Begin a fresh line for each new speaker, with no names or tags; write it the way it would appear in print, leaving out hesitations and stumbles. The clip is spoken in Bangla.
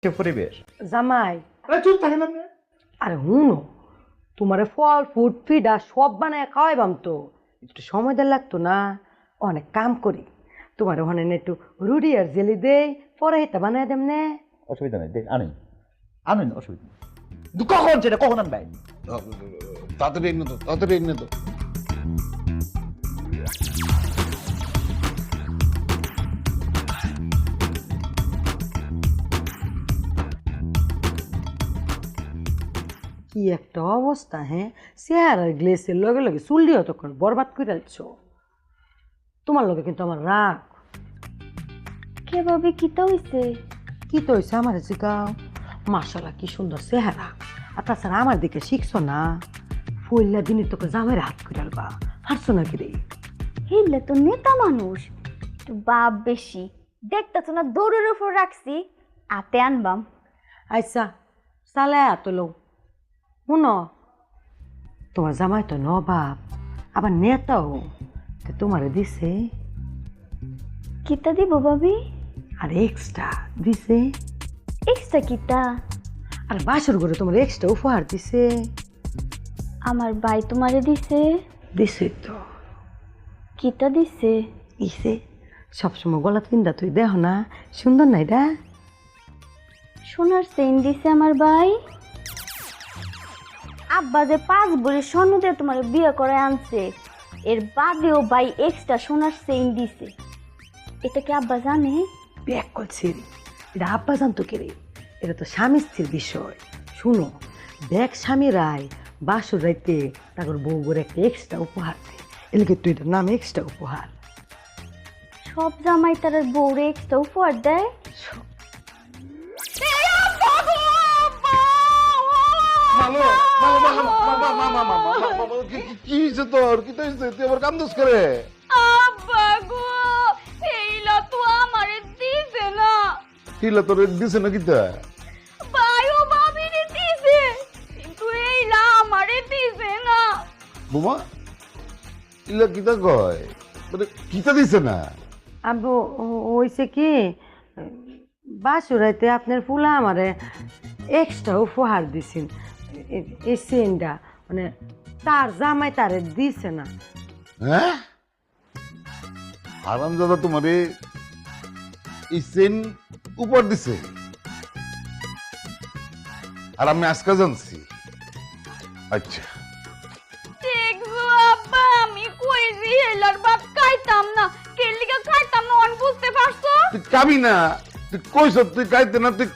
পরিবেশ।
জামাই
আরে চুপ থাকেন আপনি।
আরে হুনো তোমারে ফল ফুড ফিডা সব বানায় খাওয়াইবাম তো একটু সময় দেওয়া লাগতো না অনেক কাম করি তোমার ওখানে একটু রুটি আর জেলি দেই পরে এটা বানাই দেম নে
অসুবিধা নেই, দেখ আনেন আনেন, অসুবিধা নেই। কিন্তু কখন সেটা কখন আনবেন?
তাড়াতাড়ি এনে তো, তাড়াতাড়ি এনে তো।
কি একটা অবস্থা হ্যাঁ চেহারার গ্লেসের লগে লগে চুলডিও তখন বরবাদ করে দিচ্ছ তোমার লগে কিন্তু আমার রাগ
কে ভাবে কিতা হইছে?
কি তো হয়েছে আমার জিগাও মার্শাল্লাহ কি সুন্দর চেহারা আর তাছাড়া আমার দিকে শিখছো না ফুল্লা দিনই তোকে জামের হাত করে আলবা হারছো নাকি রে
হেললে তো নেতা মানুষ, একটু বাপ বেশি দেখতেছো না, দৌড়ের উপর রাখছি আতে আনবাম।
আচ্ছা চালে এত লো শুনো তোমার জামাই তো নবাব আবার নেতাও তো তোমারে দিছে
কিতা দিব ভাবি?
আর এক্সট্রা দিছে
এক্সট্রা কিতা?
আর বাসর ঘরে তোমার এক্সট্রা উপহার দিছে
আমার ভাই তোমারে দিছে?
দিছে তো
কিতা দিছে?
ইসে সবসময় গলা পিন্দা তুই দেহ না সুন্দর নাই দা
সোনার চেইন দিছে আমার ভাই। আব্বা যে 5 ভরি স্বর্ণ দিয়ে তোমার বিয়ে করে আনছে, এর বাদেও ভাই এক্সট্রা সোনার চেইন দিছে। এটা কি আব্বা জানে?
ব্যাগ করছে এটা আব্বা জানতো কে রে এটা তো স্বামী স্ত্রীর বিষয় শুনো ব্যাগ স্বামী রায় বাসর রাইতে তারপর বউ করে একটা এক্সট্রা উপহার দেয় এলাকে তুই এটার নাম এক্সট্রা উপহার
সব জামাই তার বউরে এক্সট্রা উপহার দেয়।
মালো, মালো, মালো, মামা, মামা, মামা, মামা, কি হয়েছে তোর? কি তো হয়েছে? তুই আবার কান্দোস করে?
আব্বা গো, এইলা তো আমারে দিছে না।
কিলা তোর দিছে না কিতা?
ভাইও ভাবিরে দিছে, কিন্তু এইলা আমারে দিছে না।
বোমা, ইলা কিতা কয়? মানে কিতা দিছে না?
আব্বু হয়েছে কি বাসর রাইতে আপনার ফুলা আমারে এক্সট্রা উপহার দিছেন এই চেনটা মানে তার জামাই তারে দিছে না
হ্যাঁ? হারামজাদা তোমারে এই চেন উপর দিছে, আর আমি আজকে জানছি। আচ্ছা,
দেখছো আব্বা, আমি কইছি এলার ভাত খাইতাম না, কেলিকা খাইতাম না, অন বুঝতে পারছো?
তুই কাবি না, তুই কইস তুই খাইতে না, তুই